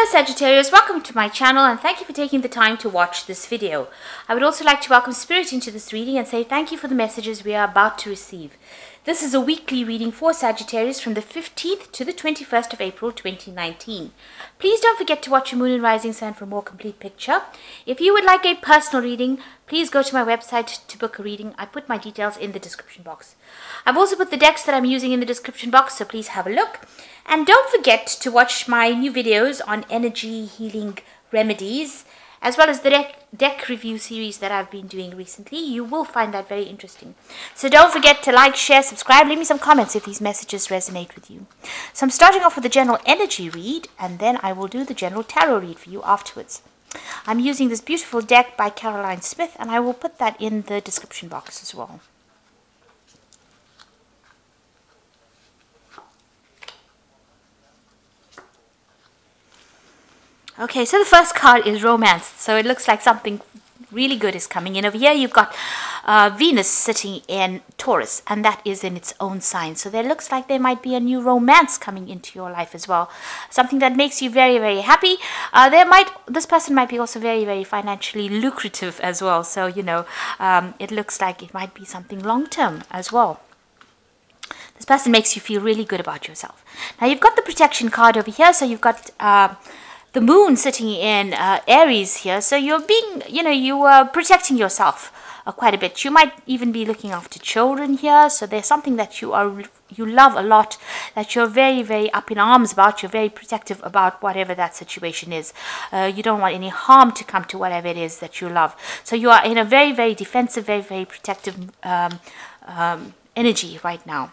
Hello Sagittarius, welcome to my channel and thank you for taking the time to watch this video. I would also like to welcome Spirit into this reading and say thank you for the messages we are about to receive. This is a weekly reading for Sagittarius from the 15th to the 21st of April 2019. Please don't forget to watch your moon and rising sign for a more complete picture. If you would like a personal reading, please go to my website to book a reading. I put my details in the description box. I've also put the decks that I'm using in the description box, so please have a look. And don't forget to watch my new videos on energy healing remedies, as well as the deck review series that I've been doing recently. You will find that very interesting. So don't forget to like, share, subscribe, leave me some comments if these messages resonate with you. So I'm starting off with the general energy read, and then I will do the general tarot read for you afterwards. I'm using this beautiful deck by Caroline Smith, and I will put that in the description box as well. Okay, so the first card is romance. So it looks like something really good is coming in. Over here you've got Venus sitting in Taurus, and that is in its own sign. So there looks like there might be a new romance coming into your life as well. Something that makes you very, very happy. This person might be also very, very financially lucrative as well. So, it looks like it might be something long-term as well. This person makes you feel really good about yourself. Now you've got the protection card over here. So you've got the moon sitting in Aries here, so you're being, you are protecting yourself quite a bit. You might even be looking after children here, so there's something that you love a lot, that you're very, very up in arms about. You're very protective about whatever that situation is. You don't want any harm to come to whatever it is that you love. So you are in a very, very defensive, very, very protective energy right now.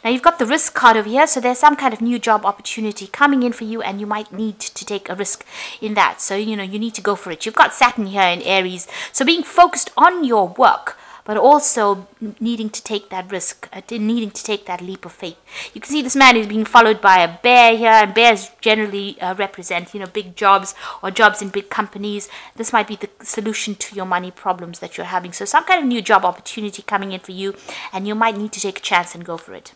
Now you've got the risk card over here, so there's some kind of new job opportunity coming in for you, and you might need to take a risk in that. So, you need to go for it. You've got Saturn here in Aries, so being focused on your work, but also needing to take that risk, needing to take that leap of faith. You can see this man is being followed by a bear here, and bears generally represent, big jobs or jobs in big companies. This might be the solution to your money problems that you're having. So some kind of new job opportunity coming in for you, and you might need to take a chance and go for it.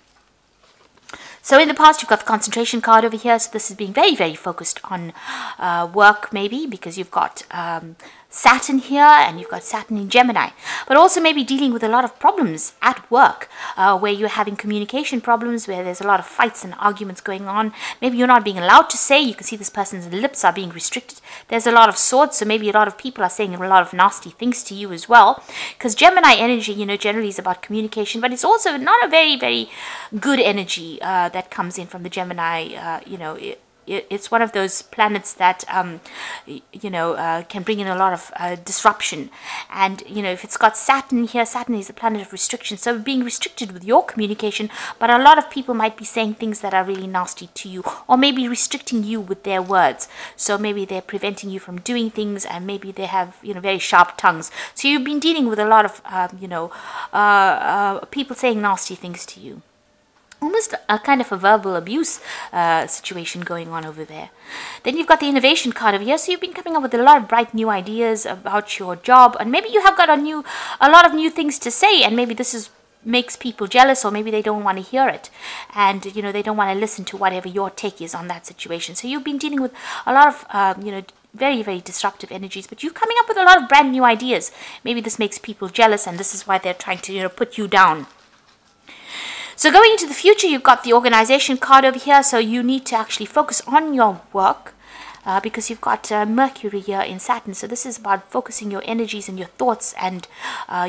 So in the past, you've got the concentration card over here. So this is being very, very focused on work, maybe, because you've got Saturn here, and you've got Saturn in Gemini. But also maybe dealing with a lot of problems at work, where you're having communication problems, where there's a lot of fights and arguments going on. Maybe you're not being allowed to say. You can see this person's lips are being restricted. There's a lot of swords, so maybe a lot of people are saying a lot of nasty things to you as well. Because Gemini energy, generally is about communication, but it's also not a very, very good energy that comes in from the Gemini. It's one of those planets that, can bring in a lot of disruption. And, if it's got Saturn here, Saturn is a planet of restriction. So being restricted with your communication, but a lot of people might be saying things that are really nasty to you, or maybe restricting you with their words. So maybe they're preventing you from doing things, and maybe they have, very sharp tongues. So you've been dealing with a lot of, people saying nasty things to you. Almost a kind of a verbal abuse situation going on over there. Then you've got the innovation card over here. So you've been coming up with a lot of bright new ideas about your job, and maybe you have got a lot of new things to say, and maybe this makes people jealous, or maybe they don't want to hear it, and they don't want to listen to whatever your take is on that situation. So you've been dealing with a lot of very, very disruptive energies, but you're coming up with a lot of brand new ideas. Maybe this makes people jealous, and this is why they're trying to put you down. So going into the future, you've got the organization card over here. So you need to actually focus on your work because you've got Mercury here in Saturn. So this is about focusing your energies and your thoughts and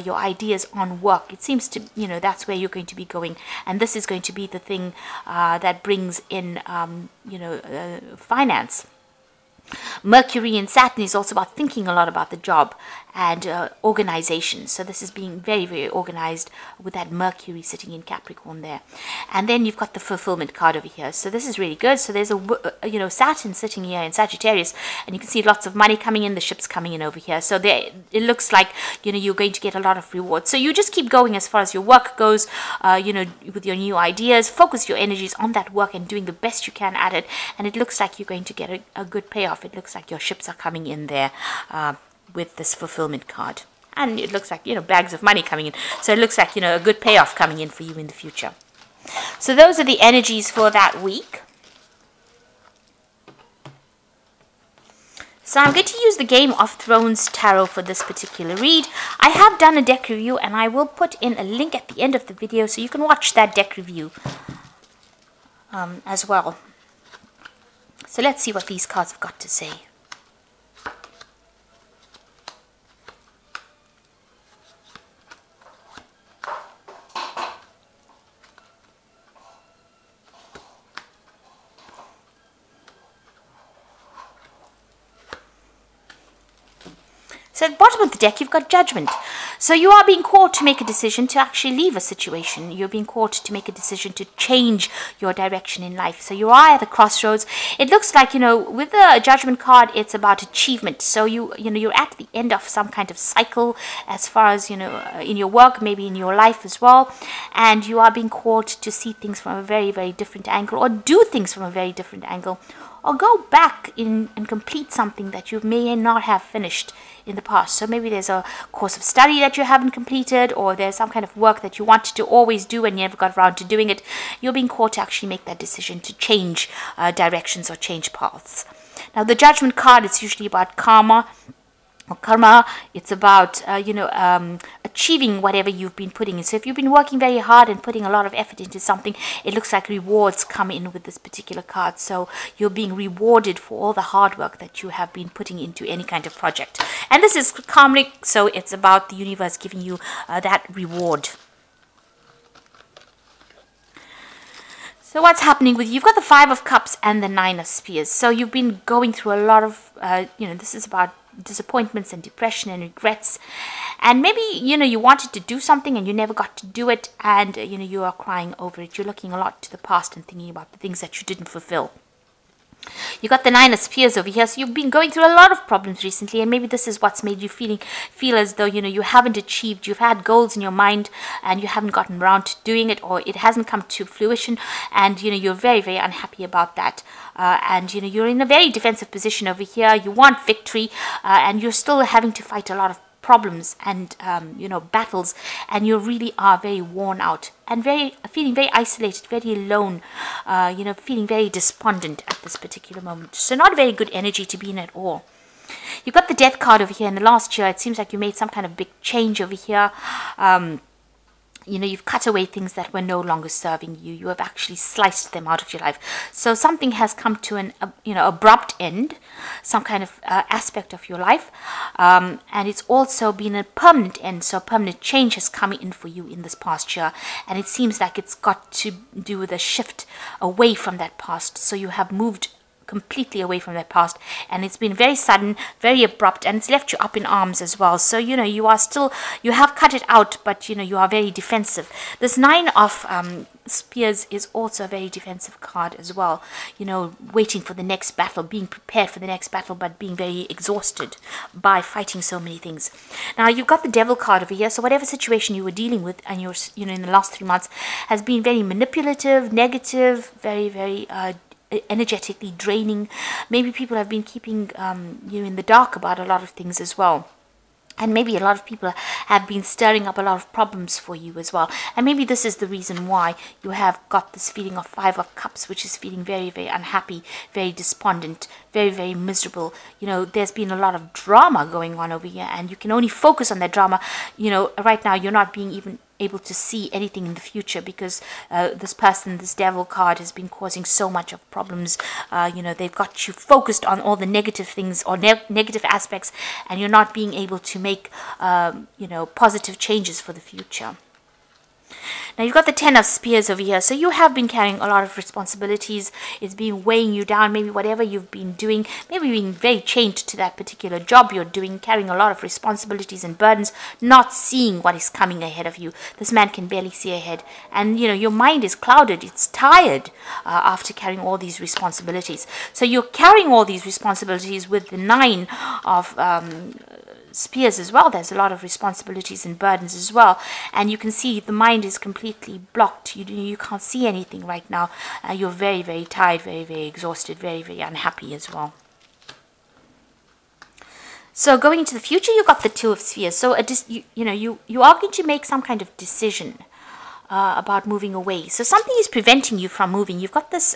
your ideas on work. It seems to, that's where you're going to be going. And this is going to be the thing that brings in, finance. Mercury and Saturn is also about thinking a lot about the job and organization. So this is being very, very organized with that Mercury sitting in Capricorn there. And then you've got the fulfillment card over here. So this is really good. So there's a Saturn sitting here in Sagittarius, and you can see lots of money coming in, the ships coming in over here. So it looks like you're going to get a lot of rewards. So you just keep going as far as your work goes, with your new ideas. Focus your energies on that work and doing the best you can at it, and it looks like you're going to get a good payoff. It looks like your ships are coming in there with this fulfillment card. And it looks like, bags of money coming in. So it looks like, a good payoff coming in for you in the future. So those are the energies for that week. So I'm going to use the Game of Thrones Tarot for this particular read. I have done a deck review and I will put in a link at the end of the video so you can watch that deck review as well. So let's see what these cards have got to say. So at the bottom of the deck, you've got Judgment. So you are being called to make a decision to actually leave a situation. You're being called to make a decision to change your direction in life. So you are at the crossroads. It looks like, with the Judgment card, it's about achievement. So you're at the end of some kind of cycle as far as, in your work, maybe in your life as well. And you are being called to see things from a very, very different angle, or do things from a very different angle, or go back and complete something that you may not have finished in the past. So maybe there's a course of study that you haven't completed, or there's some kind of work that you wanted to always do and you never got around to doing it. You're being called to actually make that decision to change directions or change paths. Now the Judgment card is usually about karma. It's about achieving whatever you've been putting in. So if you've been working very hard and putting a lot of effort into something, it looks like rewards come in with this particular card. So you're being rewarded for all the hard work that you have been putting into any kind of project. And this is karmic, so it's about the universe giving you that reward. So what's happening with you? You've got the Five of Cups and the Nine of Spears. So you've been going through a lot of, this is about disappointments and depression and regrets. And maybe, you wanted to do something and you never got to do it. And, you are crying over it. You're looking a lot to the past and thinking about the things that you didn't fulfill. You got the Nine of Spears over here, so you've been going through a lot of problems recently, and maybe this is what's made you feel as though you haven't achieved. You've had goals in your mind and you haven't gotten around to doing it, or it hasn't come to fruition, and you're very, very unhappy about that. And you're in a very defensive position over here. You want victory, and you're still having to fight a lot of problems and battles, and you really are very worn out and feeling very isolated, very alone, feeling very despondent at this particular moment. So not a very good energy to be in at all. You've got the Death card over here. In the last year, it seems like you made some kind of big change over here. You've cut away things that were no longer serving you. You have actually sliced them out of your life. So something has come to an, abrupt end, some kind of aspect of your life. And it's also been a permanent end. So permanent change has come in for you in this past year. And it seems like it's got to do with a shift away from that past. So you have moved completely away from that past, and it's been very sudden, very abrupt, and it's left you up in arms as well. So you have cut it out, but you are very defensive. This Nine of Spears is also a very defensive card as well, waiting for the next battle, being prepared for the next battle, but being very exhausted by fighting so many things. Now you've got the Devil card over here, so whatever situation you were dealing with and you're in the last 3 months has been very manipulative, negative, very, very energetically draining. Maybe people have been keeping you in the dark about a lot of things as well. And maybe a lot of people have been stirring up a lot of problems for you as well. And maybe this is the reason why you have got this feeling of Five of Cups, which is feeling very, very unhappy, very despondent, very, very miserable. There's been a lot of drama going on over here, and you can only focus on that drama. Right now you're not being even able to see anything in the future, because this Devil card has been causing so much of problems. They've got you focused on all the negative things or negative aspects, and you're not being able to make positive changes for the future. Now you've got the Ten of Spears over here. So you have been carrying a lot of responsibilities. It's been weighing you down. Maybe whatever you've been doing, maybe being very chained to that particular job you're doing, carrying a lot of responsibilities and burdens, not seeing what is coming ahead of you. This man can barely see ahead. And, your mind is clouded. It's tired after carrying all these responsibilities. So you're carrying all these responsibilities with the Nine of Spears as well. There's a lot of responsibilities and burdens as well, and you can see the mind is completely blocked. You can't see anything right now. You're very, very tired, very, very exhausted, very, very unhappy as well. So going into the future, you've got the Two of Spheres. So you are going to make some kind of decision about moving away. So something is preventing you from moving. You've got this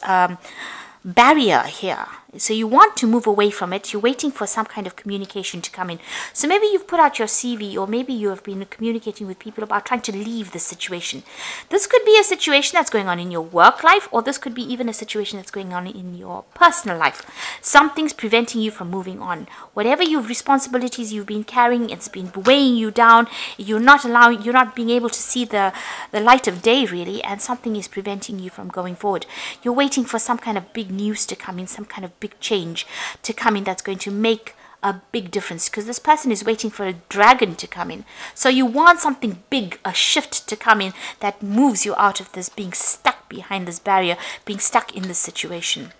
barrier here. So you want to move away from it. You're waiting for some kind of communication to come in. So maybe you've put out your CV, or maybe you have been communicating with people about trying to leave the situation. This could be a situation that's going on in your work life, or this could be even a situation that's going on in your personal life. Something's preventing you from moving on. Whatever responsibilities you've been carrying, it's been weighing you down. You're not being able to see the light of day, really, and something is preventing you from going forward. You're waiting for some kind of big news to come in, some kind of big change to come in that's going to make a big difference, because this person is waiting for a dragon to come in. So you want something big, a shift to come in that moves you out of this being stuck behind this barrier, being stuck in this situation.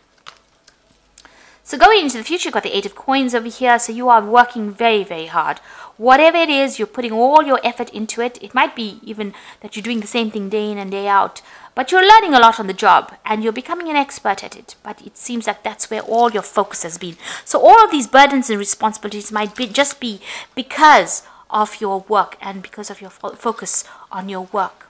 So going into the future, you've got the 8 of coins over here. So you are working very, very hard. Whatever it is, you're putting all your effort into it. It might be even that you're doing the same thing day in and day out, but you're learning a lot on the job and you're becoming an expert at it. But it seems like that's where all your focus has been. So all of these burdens and responsibilities might just be because of your work and because of your focus on your work.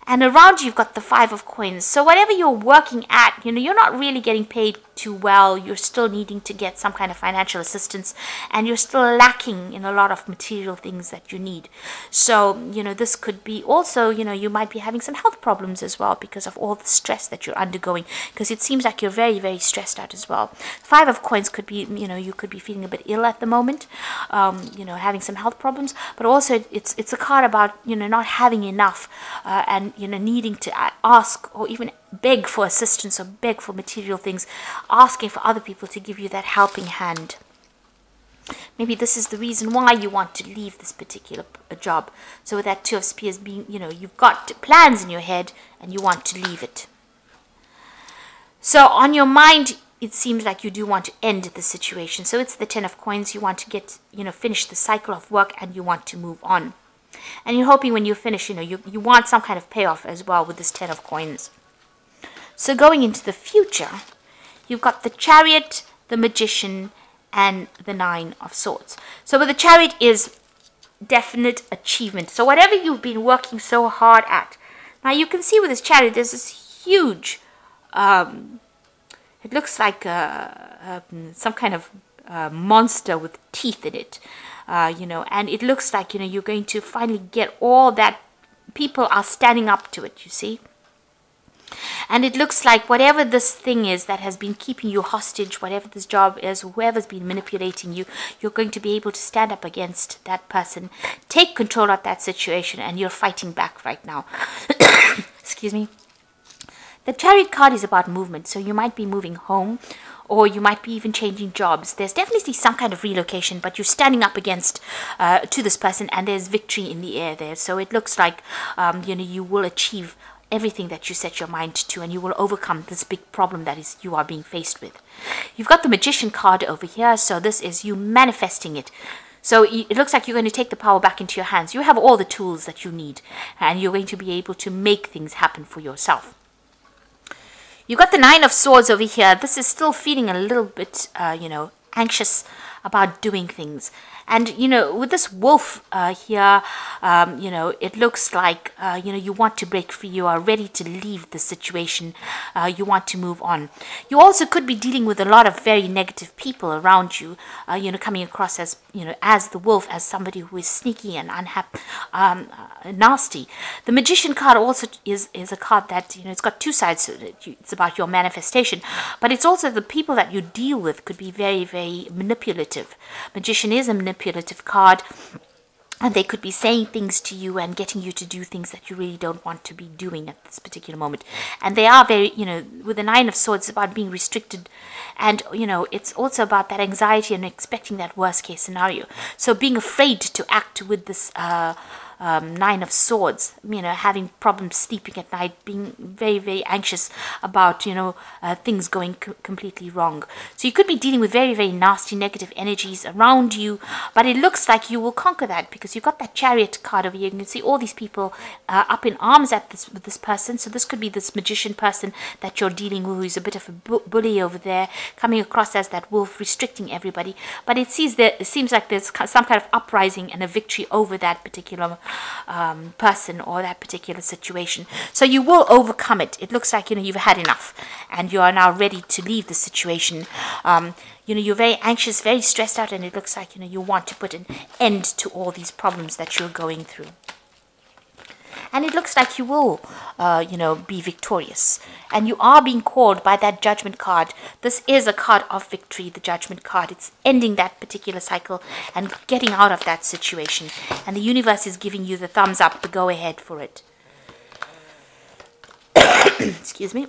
And around you, you've got the 5 of coins. So whatever you're working at, you're not really getting paid too well. You're still needing to get some kind of financial assistance, and you're still lacking in a lot of material things that you need. So, this could be also, you might be having some health problems as well because of all the stress that you're undergoing, because it seems like you're very, very stressed out as well. 5 of coins could be, you could be feeling a bit ill at the moment, having some health problems, but also it's a card about, not having enough, and needing to ask or even beg for assistance or beg for material things, asking for other people to give you that helping hand. Maybe this is the reason why you want to leave this particular job. So with that 2 of spears being, you've got plans in your head and you want to leave it. So on your mind, it seems like you do want to end the situation. So it's the 10 of coins. You want to get, finish the cycle of work and you want to move on. And you're hoping when you finish, you want some kind of payoff as well with this 10 of coins. So going into the future, you've got the Chariot, the Magician, and the 9 of Swords. So with the Chariot is definite achievement. So whatever you've been working so hard at. Now you can see with this Chariot, there's this huge, it looks like some kind of monster with teeth in it. And it looks like, you're going to finally get all that. People are standing up to it, you see. And it looks like whatever this thing is that has been keeping you hostage, whatever this job is, whoever's been manipulating you, you're going to be able to stand up against that person, take control of that situation, and you're fighting back right now. Excuse me. The Chariot card is about movement, so you might be moving home, or you might be even changing jobs. There's definitely some kind of relocation, but you're standing up against to this person, and there's victory in the air there. So it looks like you will achieve everything that you set your mind to, and you will overcome this big problem that you are being faced with. You've got the Magician card over here, so this is you manifesting it. So it looks like you're going to take the power back into your hands. You have all the tools that you need, and you're going to be able to make things happen for yourself. You've got the 9 of Swords over here. This is still feeling a little bit, anxious about doing things. And, with this wolf here, it looks like, you want to break free. You are ready to leave the situation. You want to move on. You also could be dealing with a lot of very negative people around you, coming across as, as the wolf, as somebody who is sneaky and unhappy, nasty. The Magician card also is a card that, it's got 2 sides to it. It's about your manifestation, but it's also the people that you deal with could be very, very manipulative. Magician is a manipulative card, and they could be saying things to you and getting you to do things that you really don't want to be doing at this particular moment. And they are very, with the 9 of Swords, it's about being restricted, and it's also about that anxiety and expecting that worst case scenario. So being afraid to act with this 9 of Swords, having problems sleeping at night, being very, very anxious about, things going completely wrong. So you could be dealing with very, very nasty negative energies around you, but it looks like you will conquer that because you've got that Chariot card over here. You can see all these people up in arms with this person. So this could be this Magician person that you're dealing with, who's a bit of a bully over there, coming across as that wolf, restricting everybody. But it seems like there's some kind of uprising and a victory over that particular person or that particular situation. So you will overcome it. It looks like, you've had enough and you are now ready to leave the situation. You're very anxious, very stressed out, and it looks like, you want to put an end to all these problems that you're going through. And it looks like you will, be victorious. And you are being called by that Judgment card. This is a card of victory, the Judgment card. It's ending that particular cycle and getting out of that situation. And the universe is giving you the thumbs up, the go ahead for it. Excuse me.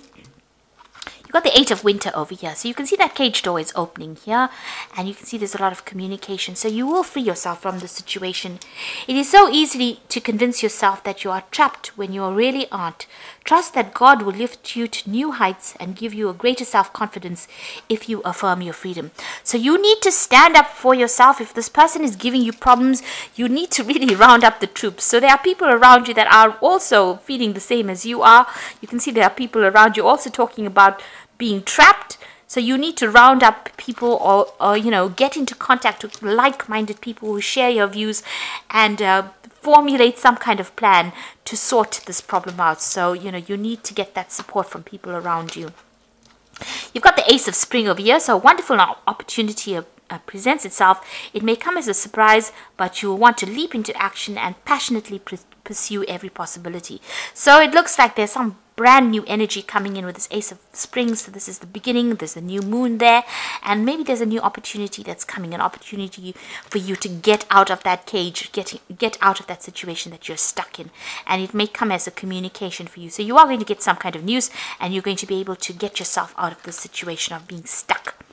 You've got the Eight of Winter over here. So you can see that cage door is opening here. And you can see there's a lot of communication. So you will free yourself from the situation. It is so easy to convince yourself that you are trapped when you really aren't. Trust that God will lift you to new heights and give you a greater self-confidence if you affirm your freedom. So you need to stand up for yourself. If this person is giving you problems, you need to really round up the troops. So there are people around you that are also feeling the same as you are. You can see there are people around you also talking about being trapped. So you need to round up people or get into contact with like-minded people who share your views and formulate some kind of plan to sort this problem out. So, you need to get that support from people around you. You've got the Ace of Spring over here. So a wonderful opportunity presents itself. It may come as a surprise, but you will want to leap into action and passionately pursue every possibility. So it looks like there's some brand new energy coming in with this Ace of Spring. So this is the beginning. There's a new moon there, and maybe there's a new opportunity that's coming, an opportunity for you to get out of that cage, get out of that situation that you're stuck in. And it may come as a communication for you. So you are going to get some kind of news, and you're going to be able to get yourself out of the situation of being stuck.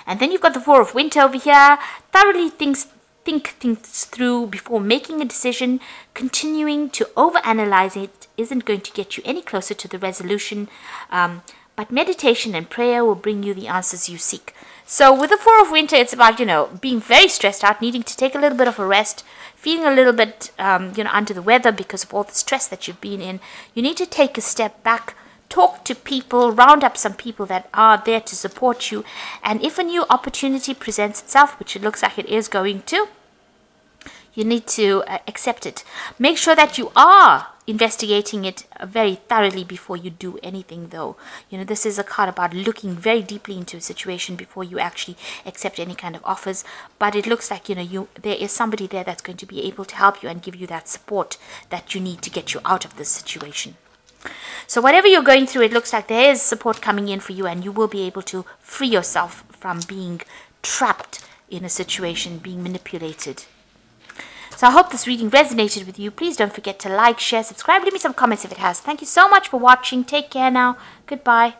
And then you've got the Four of Winter over here. Thoroughly think things through before making a decision. Continuing to overanalyze it isn't going to get you any closer to the resolution, but meditation and prayer will bring you the answers you seek. So with the Four of Winter, it's about, being very stressed out, needing to take a little bit of a rest, feeling a little bit, under the weather because of all the stress that you've been in. You need to take a step back, talk to people, round up some people that are there to support you. And if a new opportunity presents itself, which it looks like it is going to, you need to accept it. Make sure that you are investigating it very thoroughly before you do anything, though. This is a card about looking very deeply into a situation before you actually accept any kind of offers. But it looks like, there is somebody there that's going to be able to help you and give you that support that you need to get you out of this situation. So whatever you're going through, it looks like there is support coming in for you, and you will be able to free yourself from being trapped in a situation, being manipulated. So I hope this reading resonated with you. Please don't forget to like, share, subscribe. Leave me some comments if it has. Thank you so much for watching. Take care now. Goodbye.